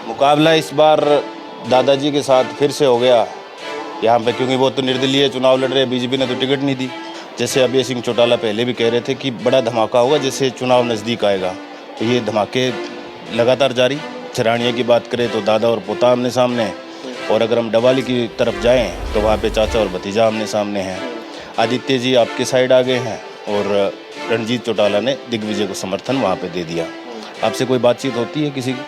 मुकाबला इस बार दादाजी के साथ फिर से हो गया यहाँ पे, क्योंकि वो तो निर्दलीय चुनाव लड़ रहे हैं। बीजेपी ने तो टिकट नहीं दी। जैसे अभय सिंह चौटाला पहले भी कह रहे थे कि बड़ा धमाका होगा जैसे चुनाव नज़दीक आएगा, तो ये धमाके लगातार जारी। रानिया की बात करें तो दादा और पोता आमने सामने, और अगर हम डवाली की तरफ जाएं तो वहाँ पे चाचा और भतीजा आमने सामने हैं। आदित्य जी आपके साइड आ गए हैं और रणजीत चौटाला ने दिग्विजय को समर्थन वहाँ पे दे दिया। आपसे कोई बातचीत होती है किसी की?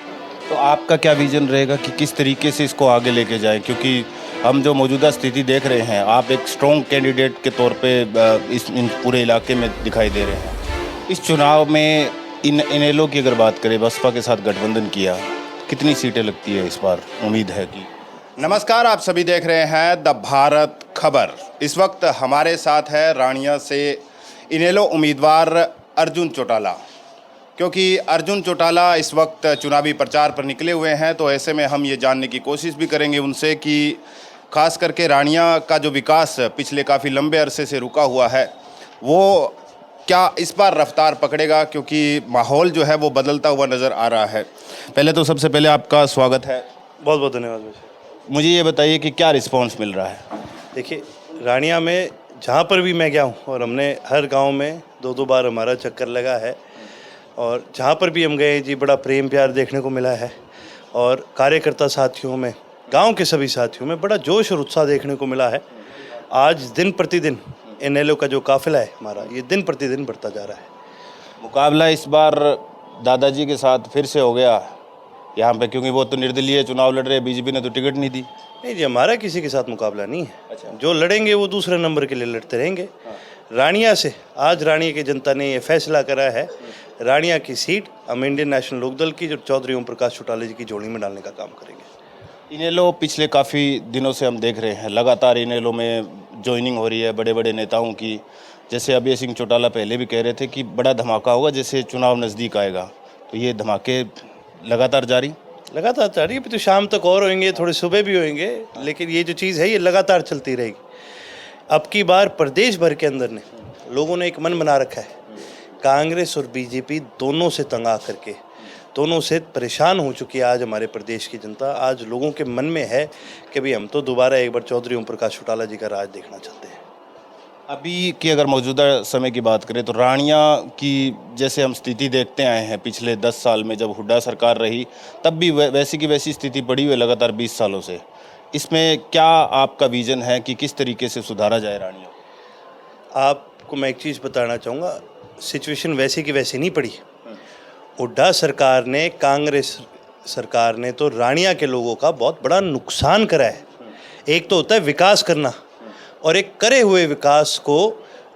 तो आपका क्या विजन रहेगा कि किस तरीके से इसको आगे लेके जाएं, क्योंकि हम जो मौजूदा स्थिति देख रहे हैं, आप एक स्ट्रॉन्ग कैंडिडेट के तौर पे इन पूरे इलाके में दिखाई दे रहे हैं। इस चुनाव में इनेलो की अगर बात करें, बसपा के साथ गठबंधन किया, कितनी सीटें लगती है इस बार? उम्मीद है कि। नमस्कार, आप सभी देख रहे हैं द भारत खबर। इस वक्त हमारे साथ है रानिया से इनेलो उम्मीदवार अर्जुन चौटाला, क्योंकि अर्जुन चौटाला इस वक्त चुनावी प्रचार पर निकले हुए हैं। तो ऐसे में हम ये जानने की कोशिश भी करेंगे उनसे कि खास करके रानिया का जो विकास पिछले काफ़ी लंबे अरसे से रुका हुआ है, वो क्या इस बार रफ्तार पकड़ेगा, क्योंकि माहौल जो है वो बदलता हुआ नज़र आ रहा है। पहले तो सबसे पहले आपका स्वागत है। बहुत बहुत धन्यवाद भाई। मुझे ये बताइए कि क्या रिस्पांस मिल रहा है? देखिए, रानिया में जहाँ पर भी मैं गया हूँ, और हमने हर गांव में दो दो बार हमारा चक्कर लगा है, और जहाँ पर भी हम गए जी बड़ा प्रेम प्यार देखने को मिला है, और कार्यकर्ता साथियों में, गांव के सभी साथियों में बड़ा जोश और उत्साह देखने को मिला है। आज दिन प्रतिदिन इनेलो का जो काफिला है हमारा, ये दिन प्रतिदिन बढ़ता जा रहा है। मुकाबला इस बार दादाजी के साथ फिर से हो गया यहाँ पे, क्योंकि वो तो निर्दलीय चुनाव लड़ रहे हैं। बीजेपी ने तो टिकट नहीं दी। नहीं जी, हमारा किसी के साथ मुकाबला नहीं है। अच्छा। जो लड़ेंगे वो दूसरे नंबर के लिए लड़ते रहेंगे। रानिया से आज रानिया की जनता ने ये फैसला करा है, रानिया की सीट हम इंडियन नेशनल लोकदल की जो चौधरी ओम प्रकाश चौटाला जी की झोली में डालने का काम करेंगे। इनेलो पिछले काफ़ी दिनों से हम देख रहे हैं, लगातार इनेलो में ज्वाइनिंग हो रही है बड़े बड़े नेताओं की। जैसे अभय सिंह चौटाला पहले भी कह रहे थे कि बड़ा धमाका होगा जैसे चुनाव नज़दीक आएगा, तो ये धमाके लगातार जारी है। तो शाम तक और होंगे, थोड़े सुबह भी होंगे, लेकिन ये जो चीज़ है ये लगातार चलती रहेगी। अब की बार प्रदेश भर के अंदर ने लोगों ने एक मन बना रखा है, कांग्रेस और बीजेपी दोनों से तंग आ करके, दोनों से परेशान हो चुकी है आज हमारे प्रदेश की जनता। आज लोगों के मन में है कि भाई हम तो दोबारा एक बार चौधरी ओम प्रकाश चौटाला जी का राज देखना चाहते हैं। अभी की अगर मौजूदा समय की बात करें तो रानिया की जैसे हम स्थिति देखते आए हैं पिछले 10 साल में, जब हुड्डा सरकार रही तब भी वैसी की वैसी स्थिति पड़ी हुई है लगातार 20 सालों से। इसमें क्या आपका विजन है कि किस तरीके से सुधारा जाए रानिया? आपको मैं एक चीज़ बताना चाहूँगा, सिचुएशन वैसे की वैसे नहीं पड़ी। हुड्डा सरकार ने, कांग्रेस सरकार ने तो रानिया के लोगों का बहुत बड़ा नुकसान करा है। एक तो होता है विकास करना, और एक करे हुए विकास को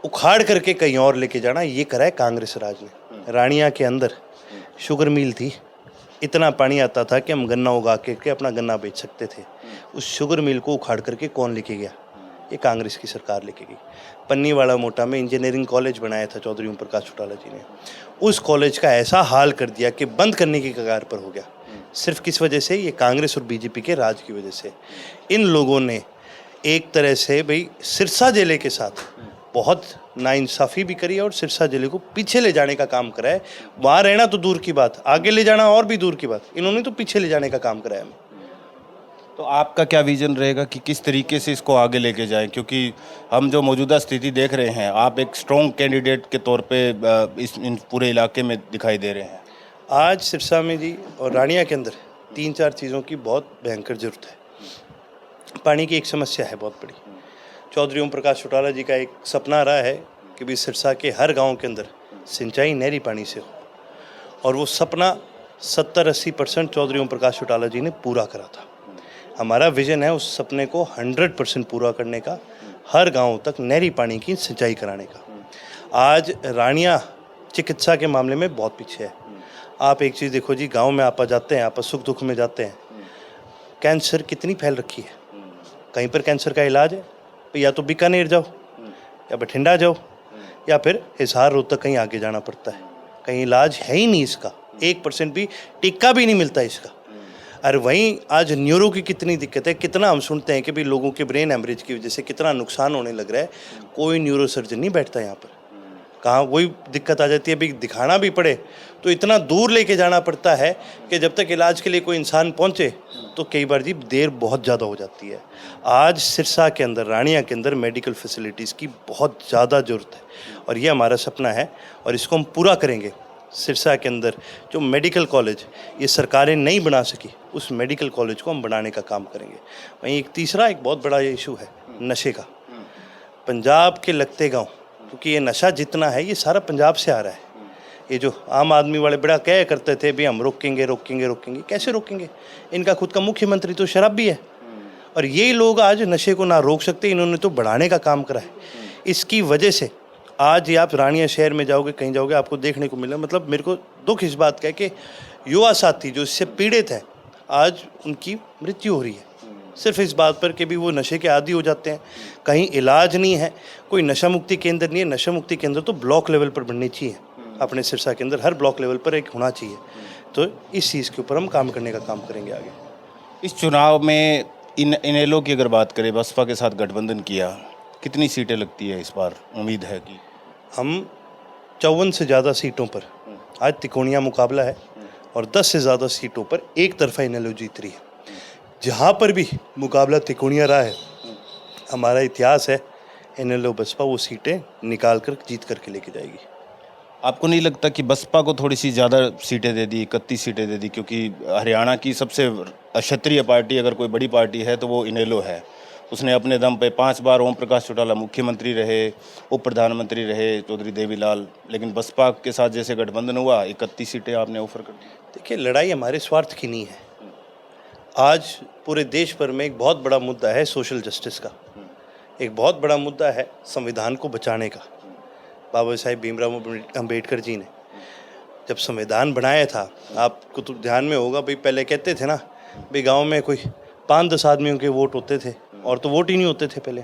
उखाड़ करके कहीं और लेके जाना, ये करा है कांग्रेस राज ने। रानिया के अंदर शुगर मिल थी, इतना पानी आता था कि हम गन्ना उगा के अपना गन्ना बेच सकते थे। उस शुगर मिल को उखाड़ करके कौन लेके गया? ये कांग्रेस की सरकार लेके गई। पन्नीवाड़ा मोटा में इंजीनियरिंग कॉलेज बनाया था चौधरी ओम प्रकाश चौटाला जी ने, उस कॉलेज का ऐसा हाल कर दिया कि बंद करने की कगार पर हो गया। सिर्फ किस वजह से? ये कांग्रेस और बीजेपी के राज की वजह से। इन लोगों ने एक तरह से भाई सिरसा जिले के साथ बहुत नाइंसाफ़ी भी करी है, और सिरसा जिले को पीछे ले जाने का काम करा है। वहाँ रहना तो दूर की बात, आगे ले जाना और भी दूर की बात, इन्होंने तो पीछे ले जाने का काम करा है। तो आपका क्या विजन रहेगा कि किस तरीके से इसको आगे लेके जाएं, क्योंकि हम जो मौजूदा स्थिति देख रहे हैं, आप एक स्ट्रॉन्ग कैंडिडेट के तौर पे इन पूरे इलाके में दिखाई दे रहे हैं। आज सिरसा में जी और रानिया के अंदर 3-4 चीज़ों की बहुत भयंकर ज़रूरत है। पानी की एक समस्या है बहुत बड़ी। चौधरी ओम प्रकाश चौटाला जी का एक सपना रहा है कि भी सिरसा के हर गांव के अंदर सिंचाई नहरी पानी से हो, और वो सपना 70-80% चौधरी ओम प्रकाश चौटाला जी ने पूरा करा था। हमारा विजन है उस सपने को 100% पूरा करने का, हर गांव तक नहरी पानी की सिंचाई कराने का। आज रानिया चिकित्सा के मामले में बहुत पीछे है। आप एक चीज़ देखो जी, गांव में आप जाते हैं, आप सुख दुख में जाते हैं, कैंसर कितनी फैल रखी है। कहीं पर कैंसर का इलाज है, या तो बीकानेर जाओ, या बठिंडा जाओ, या फिर हिसार रोहतक कहीं आगे जाना पड़ता है। कहीं इलाज है ही नहीं इसका, 1% भी टीका भी नहीं मिलता इसका। और वहीं आज न्यूरो की कितनी दिक्कत है, कितना हम सुनते हैं कि भाई लोगों के ब्रेन हेमरेज की वजह से कितना नुकसान होने लग रहा है। कोई न्यूरो सर्जन नहीं बैठता यहाँ पर। कहाँ वही दिक्कत आ जाती है, भाई दिखाना भी पड़े तो इतना दूर लेके जाना पड़ता है कि जब तक इलाज के लिए कोई इंसान पहुँचे तो कई बार जी देर बहुत ज़्यादा हो जाती है। आज सिरसा के अंदर, रानिया के अंदर मेडिकल फैसिलिटीज़ की बहुत ज़्यादा ज़रूरत है और ये हमारा सपना है और इसको हम पूरा करेंगे। सिरसा के अंदर जो मेडिकल कॉलेज ये सरकारें नहीं बना सकी, उस मेडिकल कॉलेज को हम बनाने का काम करेंगे। वहीं एक तीसरा एक बहुत बड़ा इशू है नशे का। पंजाब के लगते गांव, क्योंकि ये नशा जितना है ये सारा पंजाब से आ रहा है। ये जो आम आदमी वाले बड़ा कह करते थे भी हम रोकेंगे रोकेंगे रोकेंगे, कैसे रोकेंगे? इनका खुद का मुख्यमंत्री तो शराबी है और यही लोग आज नशे को ना रोक सकते, इन्होंने तो बढ़ाने का काम करा है। इसकी वजह से आज ये आप रानिया शहर में जाओगे, कहीं जाओगे, आपको देखने को मिला, मतलब मेरे को दुख इस बात का है कि युवा साथी जो इससे पीड़ित है आज उनकी मृत्यु हो रही है सिर्फ इस बात पर कि भी वो नशे के आदी हो जाते हैं। कहीं इलाज नहीं है, कोई नशा मुक्ति केंद्र नहीं है। नशा मुक्ति केंद्र तो ब्लॉक लेवल पर बननी चाहिए, अपने सिरसा के अंदर हर ब्लॉक लेवल पर एक होना चाहिए। तो इस चीज़ के ऊपर हम काम करने का काम करेंगे आगे। इस चुनाव में इनेलो की अगर बात करें, बसपा के साथ गठबंधन किया, कितनी सीटें लगती है इस बार? उम्मीद है कि हम 54 से ज़्यादा सीटों पर आज तिकोनिया मुकाबला है और 10 से ज़्यादा सीटों पर एक तरफा इनेलो जीत रही है। जहाँ पर भी मुकाबला तिकोनिया रहा है, हमारा इतिहास है, इनेलो बसपा वो सीटें निकाल कर जीत करके लेके जाएगी। आपको नहीं लगता कि बसपा को थोड़ी सी ज़्यादा सीटें दे दी, 31 सीटें दे दी? क्योंकि हरियाणा की सबसे क्षत्रिय पार्टी अगर कोई बड़ी पार्टी है तो वो इनेलो है। उसने अपने दम पे 5 बार ओम प्रकाश चौटाला मुख्यमंत्री रहे, उप प्रधानमंत्री रहे चौधरी देवीलाल, लेकिन बसपा के साथ जैसे गठबंधन हुआ 31 सीटें आपने ऑफर कर दी। देखिए, लड़ाई हमारे स्वार्थ की नहीं है। आज पूरे देश भर में एक बहुत बड़ा मुद्दा है सोशल जस्टिस का, एक बहुत बड़ा मुद्दा है संविधान को बचाने का। बाबा साहेब भीमराव अम्बेडकर जी ने जब संविधान बनाया था, आपको तो ध्यान में होगा भाई, पहले कहते थे ना भाई गांव में कोई 5-10 आदमियों के वोट होते थे और तो वोट ही नहीं होते थे। पहले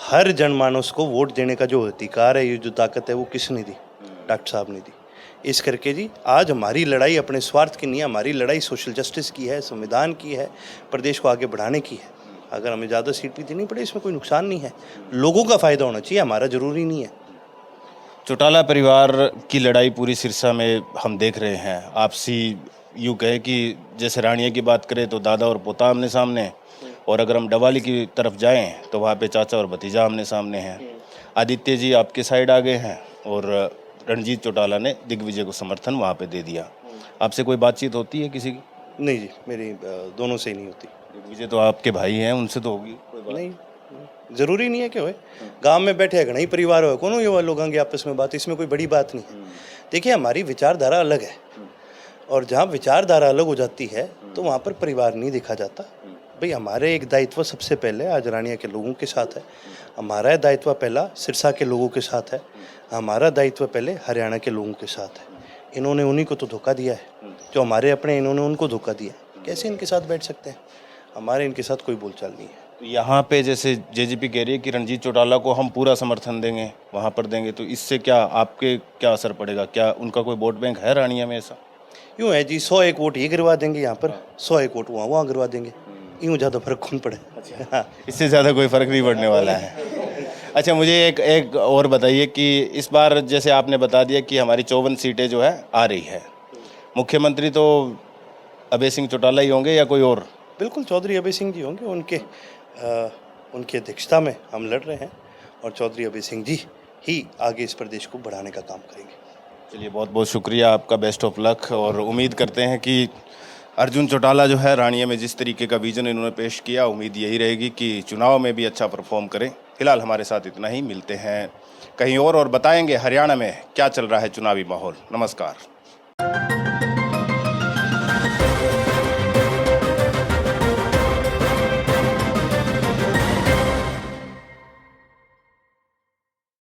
हर जनमानस को वोट देने का जो अधिकार है, ये जो ताकत है, वो किसने दी? डॉक्टर साहब ने दी। इस करके जी आज हमारी लड़ाई अपने स्वार्थ की नहीं है, हमारी लड़ाई सोशल जस्टिस की है, संविधान की है, प्रदेश को आगे बढ़ाने की है। अगर हमें ज़्यादा सीट भी देनी पड़े इसमें कोई नुकसान नहीं है, लोगों का फ़ायदा होना चाहिए, हमारा ज़रूरी नहीं है। चौटाला परिवार की लड़ाई पूरी सिरसा में हम देख रहे हैं। आपसी यूँ कहे कि जैसे रानिया की बात करें तो दादा और पोता आमने सामने, और अगर हम डवाली की तरफ जाएं तो वहाँ पे चाचा और भतीजा आमने सामने हैं। आदित्य जी आपके साइड आ गए हैं और रणजीत चौटाला ने दिग्विजय को समर्थन वहाँ पे दे दिया। आपसे कोई बातचीत होती है किसी की? नहीं जी, मेरी दोनों से ही नहीं होती। दिग्विजय तो आपके भाई हैं, उनसे तो होगी कोई बात? नहीं, ज़रूरी नहीं है कि होए। गांव में बैठे घना ही परिवार हो, कौन ये लोग आगे आपस में बात, इसमें कोई बड़ी बात नहीं है। देखिए, हमारी विचारधारा अलग है और जहाँ विचारधारा अलग हो जाती है तो वहाँ पर परिवार नहीं देखा जाता। भाई हमारे एक दायित्व सबसे पहले आज रानिया के लोगों के साथ है, हमारा दायित्व पहला सिरसा के लोगों के साथ है, हमारा दायित्व पहले हरियाणा के लोगों के साथ है। इन्होंने उन्हीं को तो धोखा दिया है, जो हमारे अपने, इन्होंने उनको धोखा दिया। कैसे इनके साथ बैठ सकते हैं? हमारे इनके साथ कोई बोलचाल नहीं है। तो यहाँ पे जैसे जेजेपी कह रही है कि रणजीत चौटाला को हम पूरा समर्थन देंगे, वहाँ पर देंगे, तो इससे क्या आपके क्या असर पड़ेगा? क्या उनका कोई वोट बैंक है रानिया में? ऐसा यूँ है जी, 101 वोट ये गिरवा देंगे यहाँ पर, 101 वोट वहाँ गिरवा देंगे, यूँ ज़्यादा फर्क कौन पड़े? हाँ, इससे ज़्यादा कोई फ़र्क नहीं पड़ने वाला है। अच्छा, मुझे एक और बताइए कि इस बार जैसे आपने बता दिया कि हमारी 54 सीटें जो है आ रही है, मुख्यमंत्री तो अभय सिंह चौटाला ही होंगे या कोई और? बिल्कुल चौधरी अभय सिंह जी होंगे, उनकी अध्यक्षता में हम लड़ रहे हैं और चौधरी अभय सिंह जी ही आगे इस प्रदेश को बढ़ाने का काम करेंगे। चलिए, बहुत बहुत शुक्रिया आपका, बेस्ट ऑफ लक, और उम्मीद करते हैं कि अर्जुन चौटाला जो है रानिया में जिस तरीके का विजन इन्होंने पेश किया, उम्मीद यही रहेगी कि चुनाव में भी अच्छा परफॉर्म करें। फिलहाल हमारे साथ इतना ही, मिलते हैं कहीं और बताएंगे हरियाणा में क्या चल रहा है चुनावी माहौल। नमस्कार।